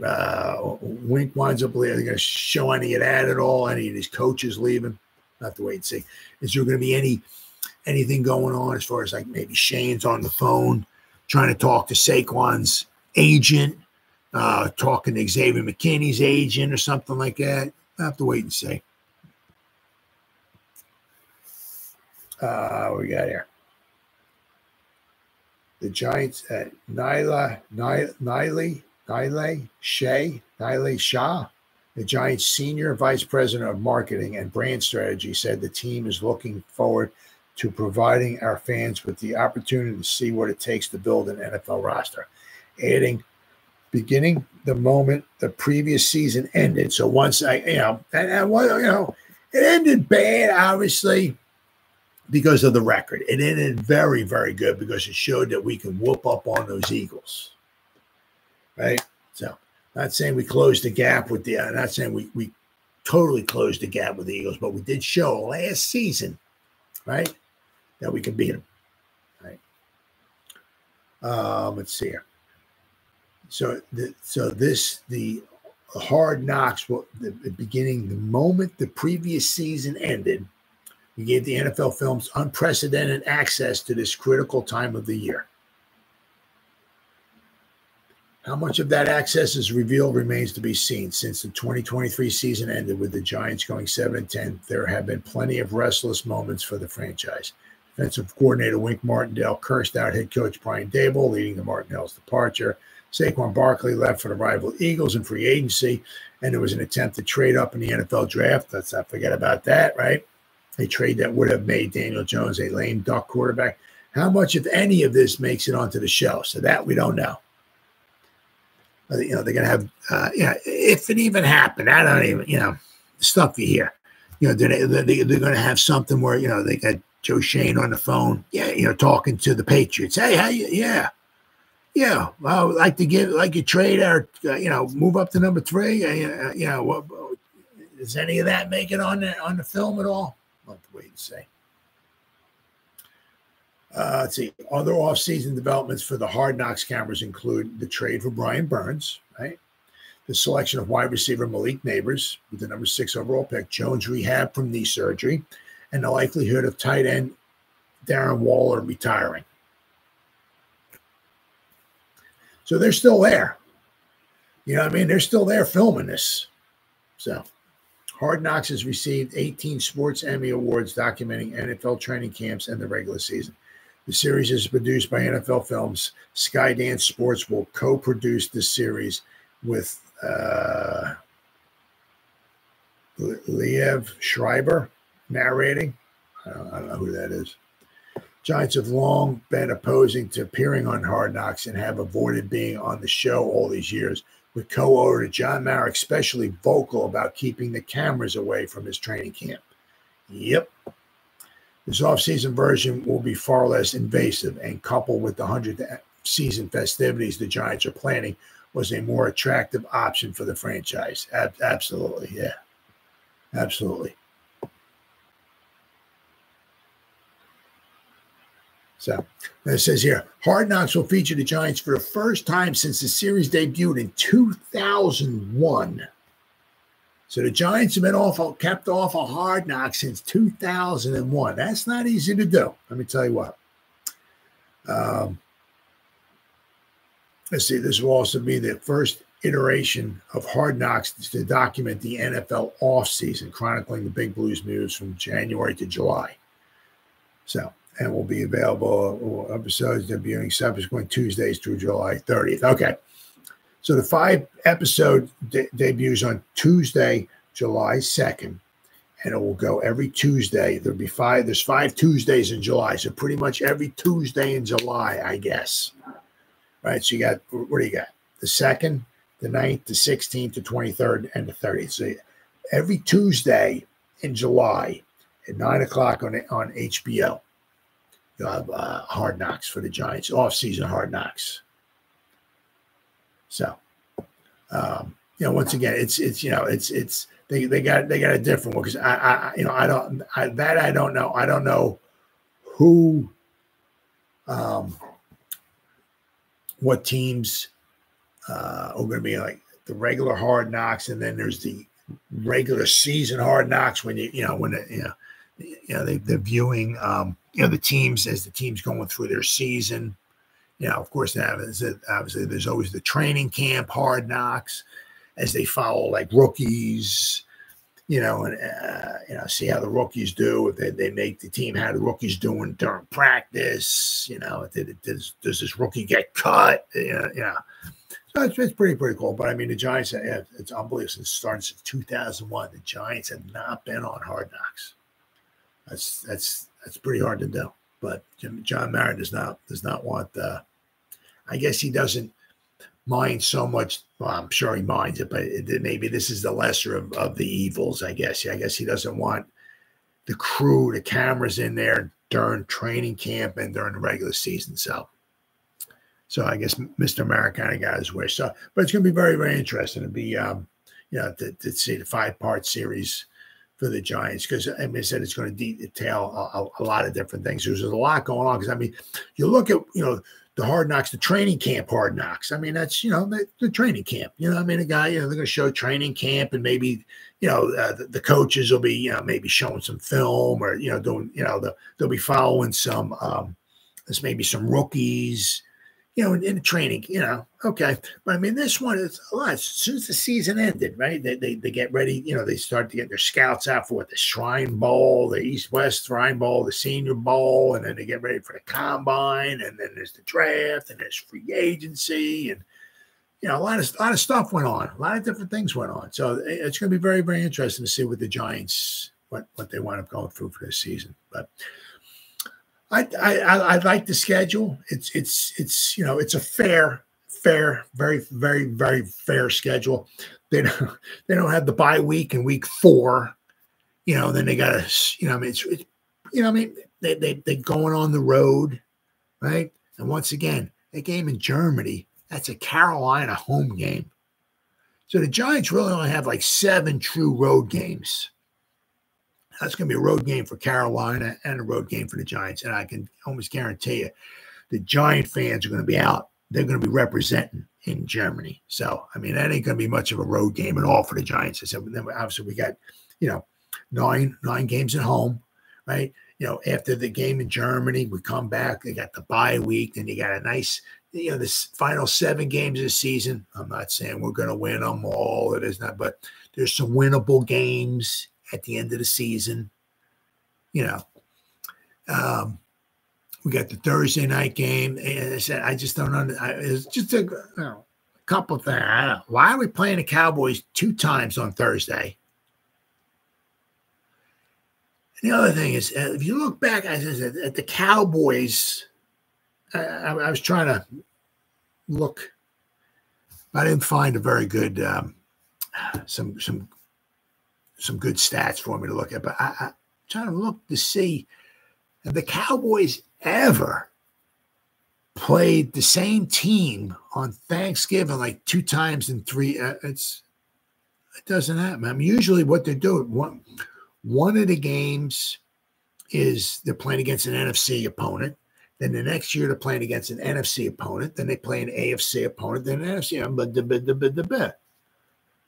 Wink winds up leaving. They're going to show any of that at all? Any of these coaches leaving? We'll have to wait and see. Is there going to be anything going on as far as like maybe Shane's on the phone trying to talk to Saquon's agent, talking to Xavier McKinney's agent or something like that? We'll have to wait and see. What we got here? The Giants at Nilay Shah, the Giants' senior vice president of marketing and brand strategy, said the team is looking forward to providing our fans with the opportunity to see what it takes to build an NFL roster, adding, beginning the moment the previous season ended. So once it ended bad, obviously, because of the record. It ended very, very good because it showed that we can whoop up on those Eagles, right? So Not saying we closed the gap with the, not saying we totally closed the gap with the Eagles, but we did show last season, right, that we can beat them. Right. Let's see here. So the Hard Knocks, the beginning, the moment the previous season ended, we gave the NFL Films unprecedented access to this critical time of the year. How much of that access is revealed remains to be seen. Since the 2023 season ended with the Giants going 7-10, there have been plenty of restless moments for the franchise. Defensive coordinator Wink Martindale cursed out head coach Brian Daboll, leading to Martindale's departure. Saquon Barkley left for the rival Eagles in free agency, and there was an attempt to trade up in the NFL draft. Let's not forget about that, right? A trade that would have made Daniel Jones a lame duck quarterback. How much, if any, of this makes it onto the show? So that we don't know. They're going to have, if it even happened, I don't even, the stuff you hear. They're going to have something where, they got Joe Shane on the phone, talking to the Patriots. Hey, how you, yeah, well, I'd like to you trade our, move up to number 3. Does any of that make it on the film at all? We'll have to wait and see. Let's see. Other offseason developments for the Hard Knocks cameras include the trade for Brian Burns, right? The selection of wide receiver Malik Neighbors with the number 6 overall pick, Jones rehab from knee surgery, and the likelihood of tight end Darren Waller retiring. So they're still there. You know what I mean? They're still there filming this. So Hard Knocks has received 18 Sports Emmy Awards documenting NFL training camps and the regular season. The series is produced by NFL Films. Skydance Sports will co-produce this series with Liev Schreiber narrating. I don't know who that is. Giants have long been opposing to appearing on Hard Knocks and have avoided being on the show all these years, with co-owner John Mara especially vocal about keeping the cameras away from his training camp. Yep. This offseason version will be far less invasive, and coupled with the 100th season festivities the Giants are planning, was a more attractive option for the franchise. Absolutely, yeah. Absolutely. So it says here, Hard Knocks will feature the Giants for the first time since the series debuted in 2001. So the Giants have been kept off of Hard Knocks since 2001. That's not easy to do. Let me tell you what. Let's see. This will also be the first iteration of Hard Knocks to document the NFL offseason, chronicling the Big Blues moves from January to July. So, and will be available episodes debuting subsequent Tuesdays through July 30th. Okay. So the 5-episode debuts on Tuesday, July 2nd, and it will go every Tuesday. There's 5 Tuesdays in July, so pretty much every Tuesday in July, I guess. Right, so you got, what do you got? The 2nd, the 9th, the 16th, the 23rd, and the 30th. So every Tuesday in July at 9 o'clock on HBO, you'll have Hard Knocks for the Giants, off-season Hard Knocks. So, once again, it's they got a different one, because I don't know. I don't know who, what teams are going to be like the regular Hard Knocks, and then there's the regular season Hard Knocks when they're viewing the teams as the team's going through their season. Of course, obviously there's always the training camp Hard Knocks as they follow like rookies, and see how the rookies do. If they make the team, how the rookies doing during practice, does this rookie get cut? So it's pretty cool. But I mean, the Giants, it's unbelievable. Since starting since 2001, the Giants have not been on Hard Knocks. That's pretty hard to do. But John Mara does not want. I guess he doesn't mind so much. Well, I'm sure he minds it, but maybe this is the lesser of the evils. I guess he doesn't want the crew, the cameras in there during training camp and during the regular season. So So I guess Mr. Americana got his wish. So, but it's going to be very, very interesting to be, to see the 5-part series for the Giants, because I mean, I said it's going to detail a lot of different things. There's a lot going on, because I mean, you look at the Hard Knocks, the training camp Hard Knocks. I mean, that's the training camp. I mean, a guy, they're going to show training camp, and maybe the coaches will be maybe showing some film, or doing they'll be following some maybe some rookies. In training, okay. But I mean, this one is a lot. As soon as the season ended, right? They get ready, they start to get their scouts out for the Shrine Bowl, the East-West Shrine Bowl, the Senior Bowl, and then they get ready for the Combine, and then there's the draft, and there's free agency, and a lot of stuff went on. A lot of different things went on. So it's going to be very, very interesting to see what the Giants, what they wind up going through for this season. But I like the schedule. It's a fair, very, very, very fair schedule. They don't have the bye week in week 4. Then they got to, they going on the road, right? And once again, a game in Germany, that's a Carolina home game. So the Giants really only have like 7 true road games. That's going to be a road game for Carolina and a road game for the Giants. And I can almost guarantee you the Giant fans are going to be out. They're going to be representing in Germany. So, I mean, that ain't going to be much of a road game at all for the Giants. I said, then obviously we got, 9 games at home, right? After the game in Germany, we come back. They got the bye week. Then you got a nice, this final 7 games of the season. I'm not saying we're going to win them all. It is not, but there's some winnable games at the end of the season. We got the Thursday night game. And I said, I just don't understand. It's just a couple of things. Why are we playing the Cowboys 2 times on Thursday? And the other thing is, if you look back at the Cowboys, I was trying to look. I didn't find a very good some good stats for me to look at, but I'm trying to look to see if the Cowboys ever played the same team on Thanksgiving like 2 times in 3. It doesn't happen. I mean, usually what they're doing, one of the games is they're playing against an NFC opponent. Then the next year they're playing against an NFC opponent. Then they play an AFC opponent. Then an NFC.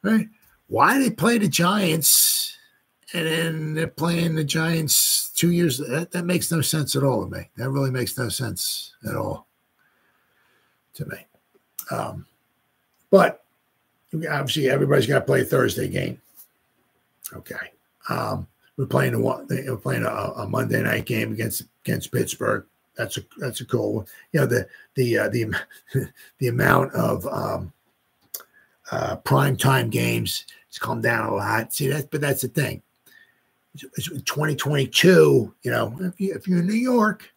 Right? Why do they play the Giants and then they're playing the Giants 2 years? That makes no sense at all to me. That really makes no sense at all to me. But obviously everybody's got to play a Thursday game. Okay. We're playing a Monday night game against Pittsburgh. That's a cool one. The amount of primetime games has come down a lot. See that, but that's the thing. It's 2022. If you're in New York,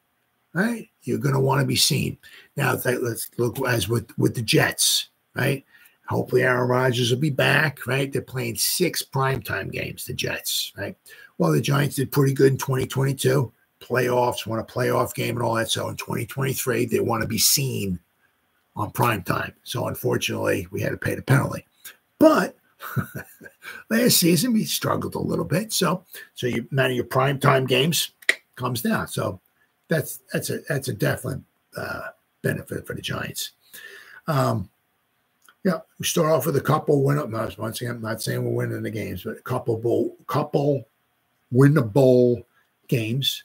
right, you're going to want to be seen. Now let's look as with the Jets, right? Hopefully Aaron Rodgers will be back, right? They're playing 6 primetime games, the Jets, right? Well, the Giants did pretty good in 2022. Playoffs, won a playoff game and all that. So in 2023, they want to be seen on primetime. So unfortunately, we had to pay the penalty. But last season, we struggled a little bit. So many of your primetime games comes down. So that's a definite benefit for the Giants. We start off with a couple win-up. Once again, I'm not saying we're winning the games, but a couple winnable games.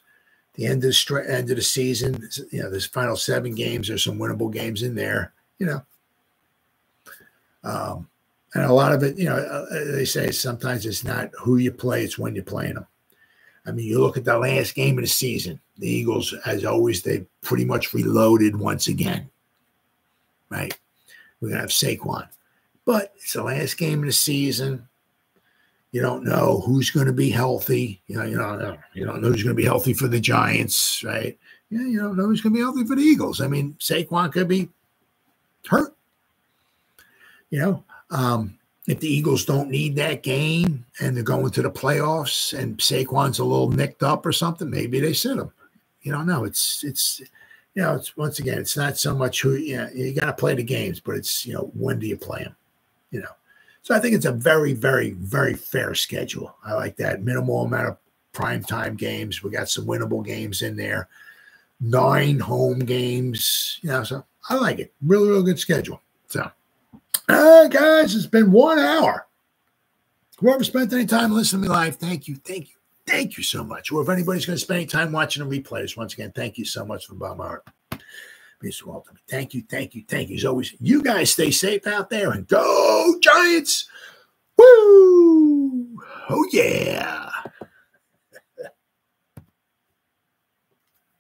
The end of the season, this final 7 games, there's some winnable games in there, and a lot of it, they say sometimes it's not who you play, it's when you're playing them. I mean, you look at the last game of the season, the Eagles, as always, they pretty much reloaded once again, right? We're going to have Saquon. But it's the last game of the season. You don't know who's going to be healthy. You don't know who's going to be healthy for the Giants, right? You don't know who's going to be healthy for the Eagles. I mean, Saquon could be hurt. If the Eagles don't need that game and they're going to the playoffs and Saquon's a little nicked up or something, maybe they sit him. You don't know. It's you know, it's once again, it's not so much who, you know, you got to play the games, but it's, you know, when do you play them, you know? So I think it's a very, very, very fair schedule. I like that. Minimal amount of primetime games. We got some winnable games in there. 9 home games, you know, so I like it. Really, really good schedule. So, all right, guys, it's been 1 hour. Whoever spent any time listening to me live, thank you, thank you, thank you so much. Or if anybody's going to spend any time watching the replays, once again, thank you so much from the bottom of my heart. Mr. Walter, thank you, thank you, thank you. As always, you guys stay safe out there and go Giants. Woo! Oh, yeah.